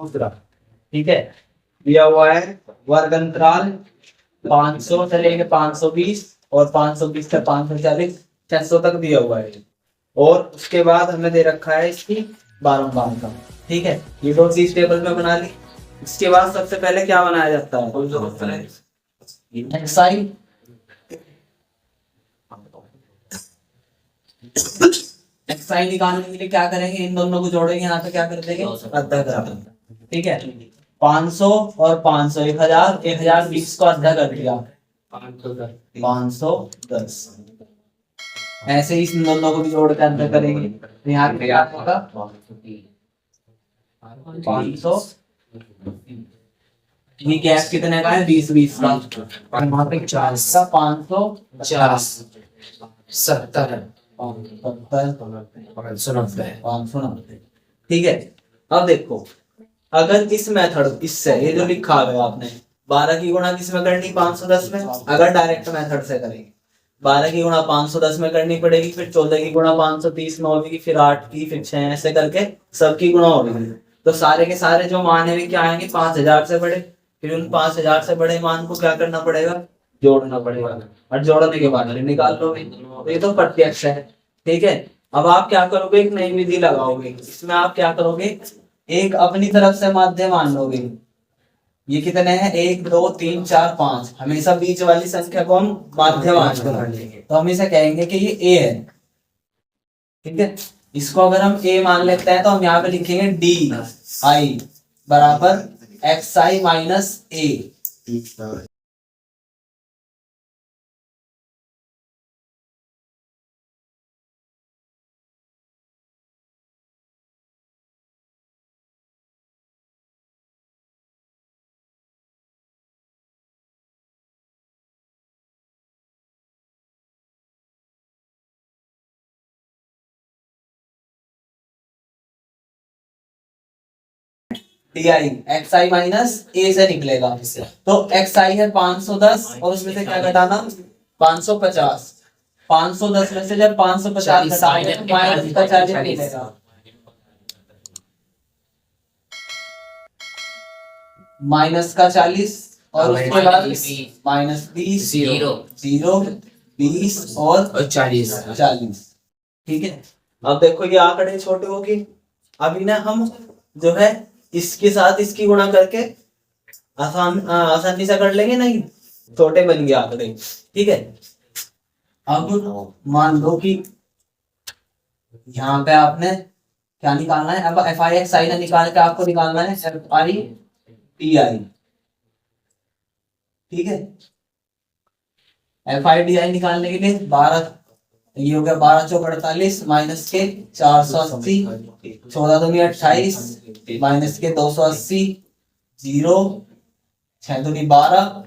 दूसरा, ठीक है, दिया हुआ है वर्ग अंतराल 500 से लेके 520 और 520 से 540 600 तक दिया हुआ है। और उसके बाद हमें दे रखा है इसकी बारंबारता, ठीक है, ये दो चीज टेबल में बना ली। इसके बाद सबसे पहले क्या बनाया जाता है, एक्साई एक्साई निकालने के लिए क्या करेंगे, इन दोनों को जोड़ेंगे, यहाँ पे क्या कर देंगे, अद्धा कर देंगे, ठीक है। 500 और 500 1000 1020 को अद्धा कर दिया 510, ऐसे ही इन दोनों को भी जोड़ के अद्धा करेंगे, तो यहाँ पे क्या होगा 500, ये गैप कितने का है 20 का, और वहां पे 40 का 550 70 590, ठीक है। अब देखो अगर इस मेथड इससे ये जो लिखा है आपने 12 की गुणा किसमें करनी 510 में, अगर डायरेक्ट मेथड से करेंगे 12 की गुणा 510 में करनी पड़ेगी, फिर 14 की गुणा 530 में होगी, फिर 8 की, फिर 6, ऐसे करके सबकी गुणा होगी। तो सारे के सारे जो मान है क्या आएंगे 5000 से बड़े, फिर उन 5000 से बड़े मान को क्या करना पड़ेगा, जोड़ना पड़ेगा, और जोड़ने के बाद निकाल लोगे, तो ये तो प्रत्यक्ष है, ठीक है। अब आप क्या करोगे, एक नई विधि लगाओगे, इसमें आप क्या करोगे, एक अपनी तरफ से माध्य मान लोगे, ये कितने हैं 1 2 3 4 5, हमेशा बीच वाली संख्या को हम माध्य मान कर लेंगे, तो हम इसे कहेंगे कि ये a है, ठीक है। इसको अगर हम a मान लेते हैं तो हम यहाँ पे लिखेंगे डी आई बराबर X I minus A, D I X I minus A से निकलेगा, तो एक्स आई है 510 और उसमें से क्या घटाना 550, 510 में से जब 550 घटाएंगे तो माइनस का 40 निकलेगा, माइनस का 40 और उसके बाद माइनस 20 0 20 और 40, ठीक है। अब देखो ये आंकड़े छोटे होगी, अभी ना हम जो है इसके साथ इसकी गुणा करके आसानी से कर लेंगे, नहीं छोटे बन गए आंकड़े, ठीक है। अब मान लो कि यहाँ पे आपने क्या निकालना है, अब एफ आई एक्स आई ने निकाल के आपको निकालना है एफ आई डी आई, ठीक है। एफ आई डी आई निकालने के लिए 12, ये हो गया 12 चौक 48 माइनस के 480 14 दूनी 28 माइनस के 280 0 6 दूनी 12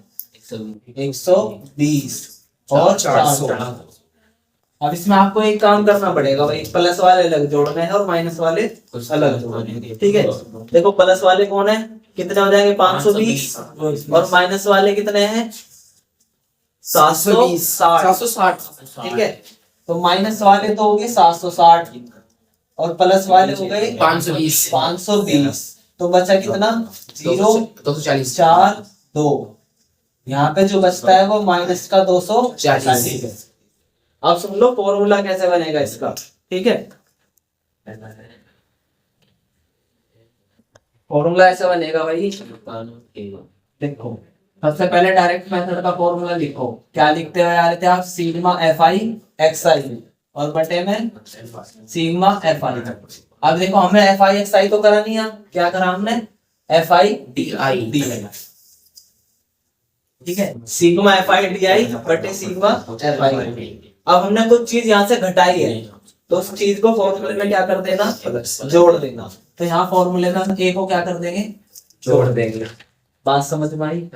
120 और 400। अब इसमें आपको एक काम करना पड़ेगा भाई, प्लस वाले अलग जोड़ने हैं और माइनस वाले अलग जोड़ने हैं, ठीक है। देखो प्लस वाले कौन है, कितने हो जाएंगे 520 और माइनस वाले कितने हैं 760, ठीक है। तो माइनस वाले तो हो गए 760 और प्लस वाले हो गए 520, तो बचा कितना 0 4 2, यहाँ पे जो बचता है वो माइनस का 240 है। अब सुन लो फॉर्मूला कैसे बनेगा इसका, ठीक है। फॉर्मूला ऐसा बनेगा भाई, देखो सबसे पहले डायरेक्ट मेथड का फॉर्मूला लिखो, क्या लिखते हुए आ रहे थे आप, सिग्मा एफ आई एक्स आई और बटे में सिग्मा एफ आई। अब देखो हमें एफ आई एक्स आई तो करा नहीं है, क्या करा हमने एफ आई डी आई, ठीक है, sigma F I D I बटे सिग्मा एफ आई। अब हमने कुछ चीज यहाँ से घटाई है, तो उस चीज को फॉर्मूले में क्या कर देना, जोड़ देना, तो यहाँ फॉर्मूले में हम ए को क्या कर देंगे, जोड़ देंगे। बात समझ में आई,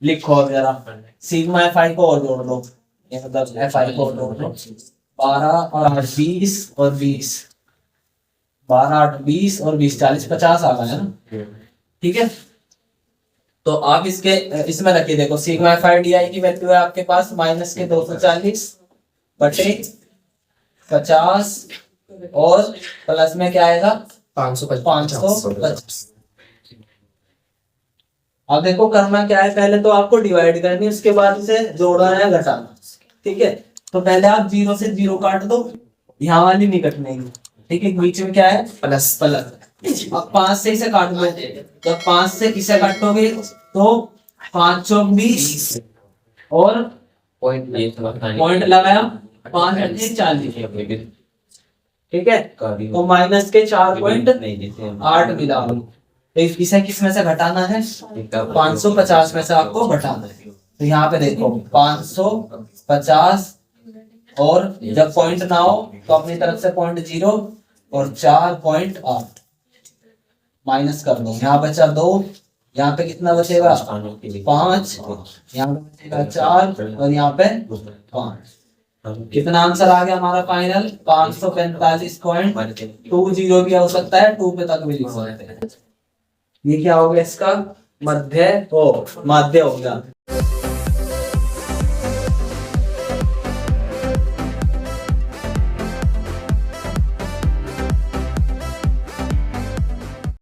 लिखो अब जरा सिग्मा एफ आई को और जोड़ लो, मतलब एफ आई को जोड़ लो, 12 और 8 20 और 20, 12 8 20 और 20 40 50 आ गया ना, ठीक है। तो आप इसके इसमें रखिए, देखो sigma F I D I की वैल्यू है आपके पास माइनस के 240 बटे 50 और प्लस में क्या आएगा 550, अब देखो करना क्या है, पहले तो आपको डिवाइड करनी है, उसके बाद इसे जोड़ना है घटाना। ठीक है, तो पहले आप 0 से 0 काट दो, यहाँ वाली नहीं कटने की। ठीक है, बीच में क्या है प्लस प्लस। अब 5 से इसे काट दो, जब 5 से इसे काटोगे तो 5 चौक 20 और पॉइंट लगाया 5 × 40। ठीक है, तो माइनस के 4.8 मिला। तो इसे किस में से घटाना है, 550 में से आपको घटाना है। तो यहाँ पे देखो 550 और जब पॉइंट ना हो तो अपनी तरफ से 0.0 और 4.8 माइनस कर दो। यहाँ बचा 2, यहाँ पे कितना बचेगा 5, यहाँ पे बचेगा 4 और यहाँ पे 5। कितना आंसर आ गया हमारा फाइनल, 545.20 भी हो सकता है, 2 पे तक भी लिख सकते हैं। ये क्या हो गया इसका माध्य हो गया।